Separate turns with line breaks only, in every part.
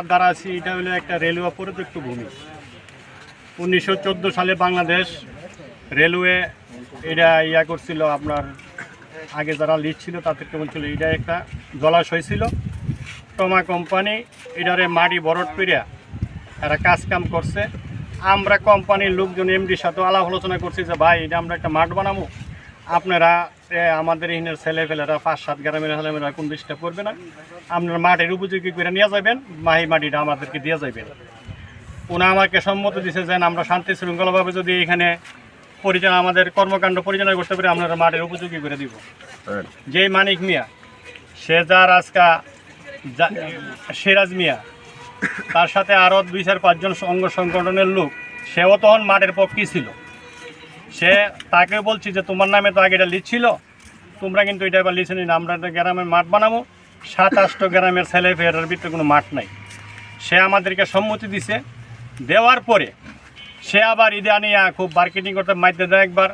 দ্বারা আছি, এটা হলো একটা রেলওয়ে পরিত্যক্ত ভূমি। 1914 সালে বাংলাদেশ রেলওয়ে এটা করছিল, আপনার আগে যারা লিড ছিল তাদেরকে বলছিল এটা একটা জলাশয় ছিল। টমা কোম্পানি এটারে মাটি বরট পেরিয়া এরা কাজ কাম করছে। আমরা কোম্পানির লোকজন এমডির সাথে আলাপ আলোচনা করছি যে ভাই এটা আমরা একটা মাঠ বানাবো, আপনারা আমাদের এখানের ছেলেপেলেরা 5-7 গ্রামের ছেলেমেয়েরা কোন ডিস্টার্ব করবে না, আপনারা মাটির উপযোগী করে নিয়ে যাবেন, মাহি মাটিটা আমাদেরকে দিয়ে যাবেন। ওনা আমাকে সম্মতি দিছে যে আমরা শান্তি শৃঙ্খলাভাবে যদি এখানে আমাদের কর্মকাণ্ড পরিচালনা করতে পারি, আপনারা মাটির উপযোগী করে দিব। যেই মানিক মিয়া সে যার আজকা সিরাজ মিয়া, তার সাথে আরও 2-4-5 জন অঙ্গ সংগঠনের লোক, সেও তখন মাঠের পক্ষে ছিল। সে তাকে বলছি যে তোমার নামে তো আগে এটা লিখছিল, তোমরা কিন্তু এটা এবার লিখে নিন, আমরা একটা গ্রামের মাঠ বানাবো। 7-8 গ্রামের ছেলে ফেরার ভিতরে কোনো মাঠ নাই। সে আমাদেরকে সম্মতি দিছে। দেওয়ার পরে সে আবার ইদা নিয়ে খুব মার্কেটিং করতে মাইতে দেয়। একবার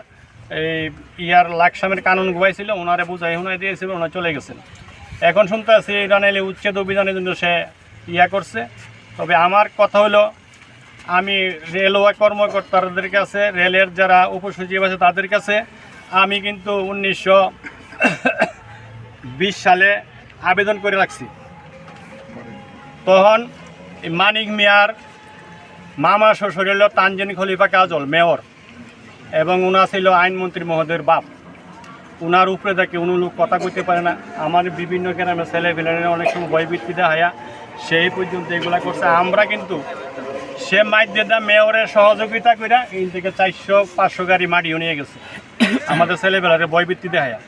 এই লাকসামের কানুন গুয়াইছিল, ওনারে বুঝাই হুনাই দিয়েছিল, ওনারা চলে গেছেন। এখন শুনতে আছি ইরানেলি উচ্ছেদ অভিযানের জন্য সে করছে। তবে আমার কথা হলো, আমি রেলওয়ে কর্মকর্তাদের কাছে, রেলের যারা উপসচিব আছে তাদের কাছে আমি কিন্তু 1920 সালে আবেদন করে রাখছি। তখন মানিক মিয়ার মামা শ্বশুর হল তানজিন খলিফা কাজল মেয়র, এবং ওনা ছিল আইনমন্ত্রী মহোদয়ের বাপ। ওনার উপরে দেখে উনি লোক কথা কইতে পারে না। আমার বিভিন্ন গ্রামের ছেলে ফেলে অনেক সময় ভয়ভীতি দেখায়া সেই পর্যন্ত এগুলা করছে। আমরা কিন্তু সে মাইদ্যা মেয়রের সহযোগিতা করে এই থেকে 400-500 গাড়ি মাটিও নিয়ে গেছে আমাদের ছেলেবেলারে ভয়ভীতি দেখায়া।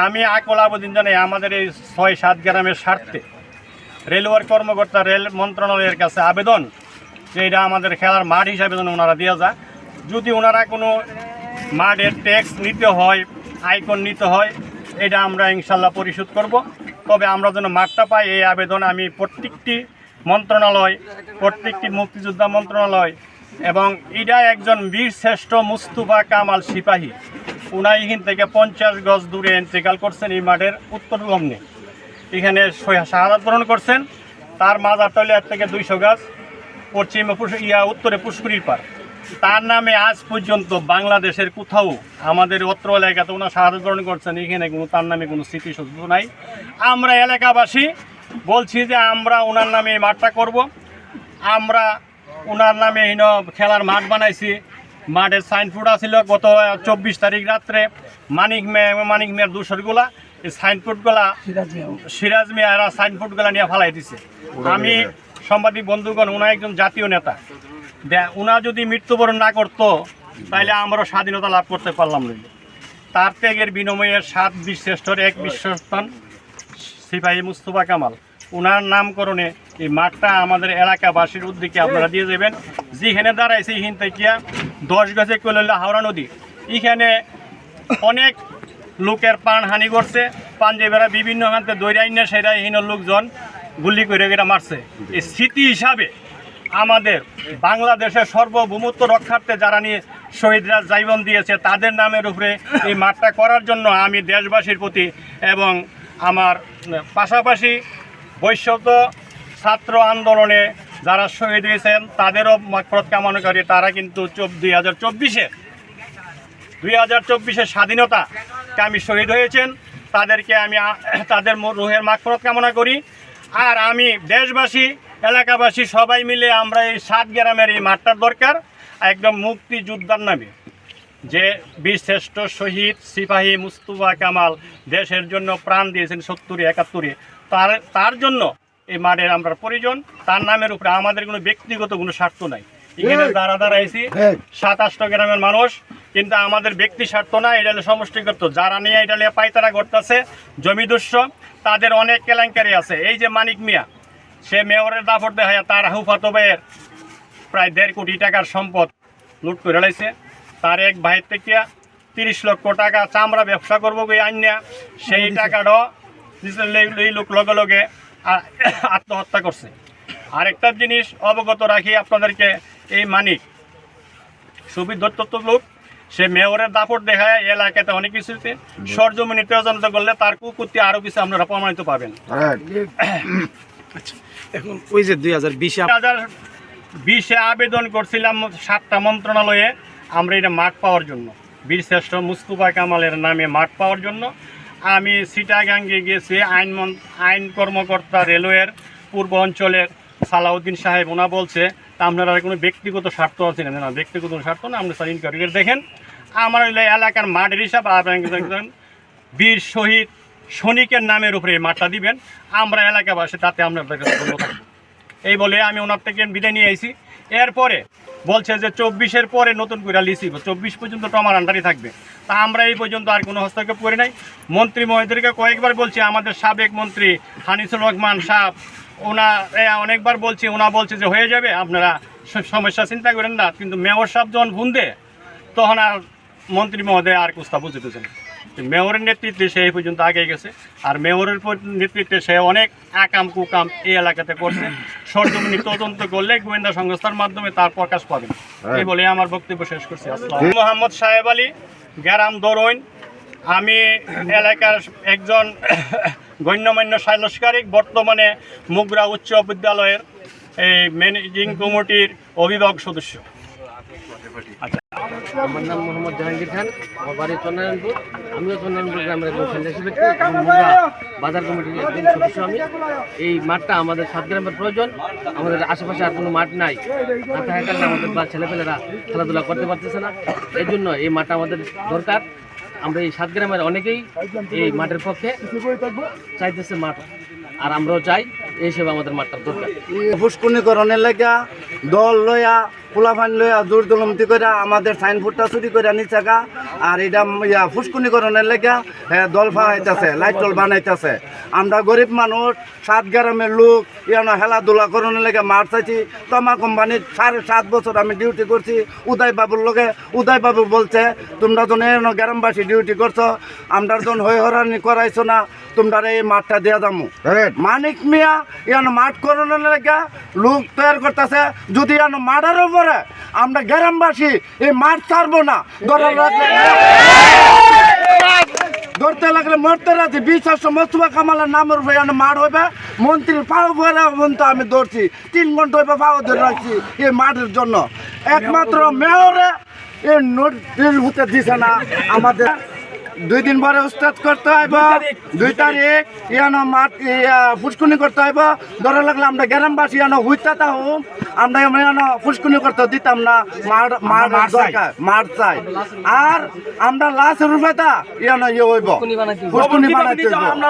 আমি আকল আবেদন জানাই আমাদের এই 6-7 গ্রামের স্বার্থে রেলওয়ের কর্মকর্তা, রেল মন্ত্রণালয়ের কাছে আবেদন যে এটা আমাদের খেলার মাঠ হিসাবে যেন ওনারা দেওয়া যায়। যদি ওনারা কোনো মাঠের ট্যাক্স নিতে হয়, আয়কর নিতে হয়, এটা আমরা ইনশাল্লাহ পরিশোধ করব। তবে আমরা যেন মাঠটা পাই, এই আবেদন আমি প্রত্যেকটি মন্ত্রণালয়, প্রত্যেকটি মুক্তিযোদ্ধা মন্ত্রণালয়, এবং এটা একজন বীর শ্রেষ্ঠ মুস্তফা কামাল সিপাহী, উনি এখান থেকে 50 গজ দূরে ইন্তেকাল করছেন। এই মাঠের উত্তর লগ্নে এখানে শাহাদাত বরণ করছেন। তার মাজারটা হলো এর থেকে 200 গজ পশ্চিমে উত্তরে পুষ্করির পার। তার নামে আজ পর্যন্ত বাংলাদেশের কোথাও, আমাদের অত্র এলাকাতে ওনার শাহাদাত বরণ করছেন, এখানে কোনো তার নামে কোনো স্মৃতিসৌধ নাই। আমরা এলাকাবাসী বলছি যে আমরা ওনার নামে এই মাঠটা করব। আমরা ওনার নামে খেলার মাঠ বানাইছি। মাঠের সাইনবোর্ড আছিল গত 24 তারিখ রাত্রে মানিক মিয়ার দূষরগুলা, এই সাইনবোর্ডগুলা সিরাজ মিয়া এরা সাইনবোর্ডগুলা নিয়ে ফালাই দিছে। আমি সাংবাদিক বন্ধুগণ, ওনা একজন জাতীয় নেতা, ওনা যদি মৃত্যুবরণ না করতো তাহলে আমরাও স্বাধীনতা লাভ করতে পারলাম না। তার ত্যাগের বিনিময়ে 7 বীরশ্রেষ্ঠর এক বিশ্বস্থান সিপাহী মুস্তফা কামাল, ওনার নামকরণে এই মাঠটা আমাদের এলাকাবাসীর উদ্যোগে আপনারা দিয়ে যাবেন। যেখানে দাঁড়াইছে এখান থেকে 10 গজে কইলা হাওড়া নদী, এখানে অনেক লোকের প্রাণহানি করছে। পাঞ্জাবেরা বিভিন্ন হাতে দৈরাইনা সেরা এখানে লোকজন গুলি করে মারছে। এই স্মৃতি হিসাবে আমাদের বাংলাদেশের সার্বভৌমত্ব রক্ষার্থে যারা নিয়ে শহীদরা জীবন দিয়েছে তাদের নামের উপরে এই মাঠটা করার জন্য আমি দেশবাসীর প্রতি এবং আমার পাশাপাশি বৈষম্য ছাত্র আন্দোলনে যারা শহীদ হয়েছেন তাদেরও মাগফিরাত কামনা করি। তারা কিন্তু 2024 স্বাধীনতা কামী শহীদ হয়েছেন, তাদেরকে আমি তাদের রুহের মাগফিরাত কামনা করি। আর আমি দেশবাসী, এলাকাবাসী সবাই মিলে আমরা এই 7 গ্রামের এই মাঠটার দরকার একদম মুক্তিযোদ্ধার নামে, যে বীরশ্রেষ্ঠ শহীদ সিপাহী মুস্তফা কামাল দেশের জন্য প্রাণ দিয়েছেন 70-71-এ, তার জন্য এই মাঠের আমরা প্রয়োজন। তার নামের উপরে আমাদের কোনো ব্যক্তিগত কোনো স্বার্থ নাই। এখানে দাঁড়াইছি 7-8 গ্রামের মানুষ, কিন্তু আমাদের ব্যক্তি স্বার্থ না, এটা হলো সমষ্টিগত। যারা নিয়ে এটা নিয়ে পায়তারা করতেছে জমিদস্য, তাদের অনেক কেলেঙ্কারি আছে। এই যে মানিক মিয়া, সে মেয়রের দাফর দেখায় তার হুফাতো ভাইয়ের প্রায় 1.5 কোটি টাকার সম্পদ লুট করে লাইছে। তার এক ভাইয়ের থেকে 30 লক্ষ টাকা চামড়া ব্যবসা করবো আইনা, সেই টাকাটাও এই লোক লগে লগে আত্মহত্যা করছে। আরেকটা জিনিস অবগত রাখি আপনাদেরকে, এই মানিক সুবিধ দত্ত লোক, সে মেয়রের দাপট দেখায় এলাকাতে অনেক কিছুতে সরজমিনে তদন্ত করলে তার কুকুরটি আরও কিছু আপনারা প্রমাণিত পাবেন।
এখন ওই যে
2020-এ আবেদন করছিলাম 7টা মন্ত্রণালয়ে আমরা এটা মাঠ পাওয়ার জন্য, বীরশ্রেষ্ঠ মুস্তফা কামালের নামে মাঠ পাওয়ার জন্য। আমি চিটাগাঙ্গে গেছি, আইন কর্মকর্তা রেলওয়ের পূর্ব অঞ্চলের সালাউদ্দিন সাহেব, ওনা বলছে তা আপনারা কোনো ব্যক্তিগত স্বার্থ আছে না, ব্যক্তিগত স্বার্থ না, আমরা স্যার ইনকোয়ারি দেখেন আমার এলাকার মাঠের হিসাব একজন বীর শহীদ সৈনিকের নামের উপরে এই মাঠটা দিবেন, আমরা এলাকাবাসী তাতে আপনাদের কাছে ধন্য থাকবো। এই বলে আমি ওনার থেকে বিদায় নিয়ে আইছি। এরপরে বলছে যে 24-এর পরে নতুন করে লিসি 24 পর্যন্ত তো আমার আন্ডারই থাকবে। তা আমরা এই পর্যন্ত আর কোনো হস্তক্ষেপ করি নাই। মন্ত্রী মহোদয়কে কয়েকবার বলছি, আমাদের সাবেক মন্ত্রী হানিসুর রহমান সাহেব অনেকবার বলছি, ওনা বলছে যে হয়ে যাবে, আপনারা সমস্যা চিন্তা করেন না। কিন্তু মেয়র সাহেব যখন ফোন দেয় তখন আর মন্ত্রী মহোদয় আর কুস্তা বুঝতেছে না। মেয়রের নেতৃত্বে সে এই পর্যন্ত আগে গেছে, আর মেয়রের নেতৃত্বে সে অনেক আকাম কুকাম এই এলাকাতে করছে। সরজমিনি তদন্ত করলে গোয়েন্দা সংস্থার মাধ্যমে তার প্রকাশ পাবেন। এই বলে আমার বক্তব্য শেষ করছি। মোহাম্মদ সাহেব আলী, গ্রাম দরইন। আমি এলাকার একজন গণ্যমান্য সাংস্কারিক, বর্তমানে মুগরা উচ্চ বিদ্যালয়ের এই ম্যানেজিং কমিটির অভিভাবক সদস্য। আচ্ছা,
আমার নাম মোহাম্মদ জাহাঙ্গীর খান, আমার বাড়ি চন্দ্রনারায়ণপুর। আমিও চন্দ্রনারায়ণপুর গ্রামের একজন সেন্টার বাজার কমিটির একজন সদস্য। আমি এই মাঠটা আমাদের 7 গ্রামের প্রয়োজন। আমাদের আশেপাশে আর কোনো মাঠ নাই, না থাকার কারণে আমাদের ছেলেপেলেরা খেলাধুলা করতে পারতেছে না। এই জন্য এই মাঠটা আমাদের দরকার। আমরা এই 7 গ্রামের অনেকেই এই মাঠের পক্ষে চাইতেছে মাঠ, আর আমরাও চাই এই হিসেবে আমাদের মাঠটা দরকার।
ফুসকুনিকরণের লেগা দল লইয়া পোলাফান লইয়া জোর দলমতি করে আমাদের সাইনবোর্ডটা চুরি করে নিচাকা, আর এটা ফুসকুনিকরণের লেগা দল ফাইতেছে, লাইট টল বানাইতেছে। আমরা গরিব মানুষ, 7 গ্রামের লোক, ইয়ানো খেলাধুলা করানোর লেগে মাঠ চাইছি। তোমার কোম্পানির 7.5 বছর আমি ডিউটি করছি উদয় বাবুর লগে। উদয় বাবু বলছে তোমরা যখন এনো গ্রামবাসী ডিউটি করছো, আমরা যখন হয়ে হরানি করাইছো না, তোমরা এই মাঠটা দেওয়া যাবো। মানিক মিয়া ইয়ানো মাঠ করানোর লেগে লোক তৈরি করতেছে। যদি ইয়ানো মাঠের উপরে আমরা গ্রামবাসী এই মাঠ ছাড়বো না, ধরতে লাগলে মরতে রাখছি। বিশ্বাস মুস্তফা কামালের নামের উপরে মাঠ হইবে, মন্ত্রীর পাও ভরে পর্যন্ত আমি ধরছি, 3 ঘন্টা হইবে পাও ধরে রাখছি এই মাঠের জন্য। একমাত্র মেয়রে এই নোটিশ হতে দিছে না। আমাদের 2 দিন পরে উস্তাদ করতে হইব, 2 তারিখ ইয়ানো মাঠ ফুসকুনি করতে হইব। ধরে লাগলে আমরা গ্রামবাসী ইয়ানো হইতে থাকুম, আমরা ইয়ানো ফুসকুনি করতে দিতাম না। মাঠ চাই, আর আমরা লাস্ট রূপেটা ইয়ানো ইয়ে হইব, ফুসকুনি বানাইতে হইব।
আমরা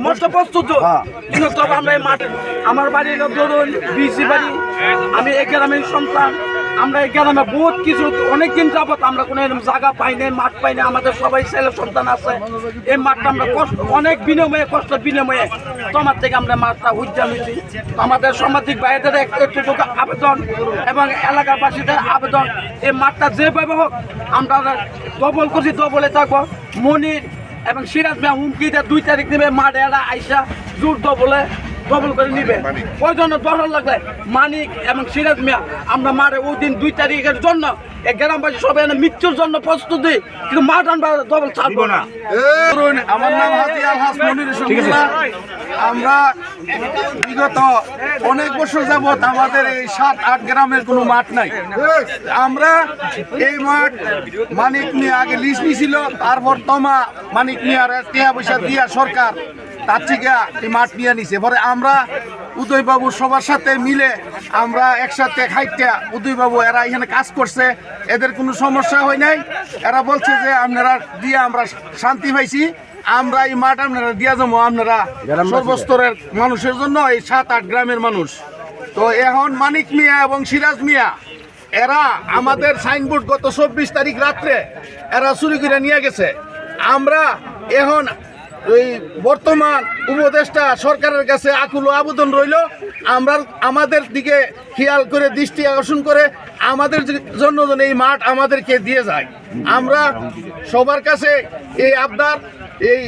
মস্ত প্রস্তুত, কিন্তু তবে আমরা এই মাঠে, আমার বাড়ি ধরুন বিসি বাড়ি, আমি এই গ্রামের সন্তান। আমরা এই গ্রামে বহুত কিছু অনেকদিন যাবত আমরা কোনো জায়গা পাই নাই, মাঠ পাই না। আমাদের সবাই ছেলে সন্তান আছে। এই মাঠটা আমরা অনেক বিনিময়ে, কষ্টের বিনিময়ে তোমার থেকে আমরা মাঠটা উজ্জ্বল হয়েছি। আমাদের সামাজিক ভাইদের একটু আবেদন এবং এলাকাবাসীদের আবেদন, এই মাঠটা যেভাবে হোক আমরা ডবল করছি, ডবলে থাকবো। মনির এবং সিরাজ মিয়া হুমকি দিয়ে 2 তারিখ নেবে মাঠে এরা আইসা জোর ডবল করে নিবে। ওই জন্য দরকার লাগলে মানিক এবং সিরাজ মিয়া আমরা মাঠে ওই দিন 2 তারিখের জন্য এই গ্রামবাসী সবাই মৃত্যুর জন্য প্রস্তুতি, কিন্তু মাঠ আমরা ডবল ছাড়বো না।
আমার নাম হাজি আলহাস মনির রহমান। আমরা বিগত অনেক বছর যাবত আমাদের এই 7-8 গ্রামের কোনো মাঠ নাই। আমরা এই মাঠ মানিক মিয়া আগে লিজ নিয়েছিল, তারপর তমা মানিক মিয়ার টিয়া পয়সা দিয়া সরকার তার থেকে এই মাঠ নিয়ে নিছে। পরে আমরা উদয়বাবু সবার সাথে মিলে আমরা একসাথে খাইটা উদয়বাবু এরা এখানে কাজ করছে, এদের কোনো সমস্যা হয় নাই। এরা বলছে যে আপনারা দিয়ে আমরা শান্তি পাইছি, আমরা এই মাঠ আপনারা দিয়া যাবো, আপনারা সর্বস্তরের মানুষের জন্য, এই 7-8 গ্রামের মানুষ। তো এখন মানিক মিয়া এবং সিরাজ মিয়া এরা আমাদের সাইনবোর্ড গত 24 তারিখ রাত্রে এরা চুরি করে নিয়ে গেছে। আমরা এখন এই বর্তমান উপদেষ্টা সরকারের কাছে আকুল আবেদন রইল, আমাদের দিকে খেয়াল করে দৃষ্টি আকর্ষণ করে আমাদের জন্য যেন এই মাঠ আমাদেরকে দিয়ে যায়। আমরা সবার কাছে এই আবদার, এই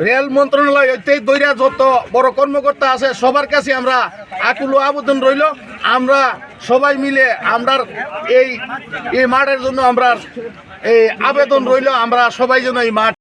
রেল মন্ত্রণালয় দৈরা যত বড় কর্মকর্তা আছে সবার কাছে আমরা আকুল আবেদন রইল আমরা সবাই মিলে আমরা এই মাঠের জন্য আমরা এই আবেদন রইল আমরা সবাই যেন এই মাঠ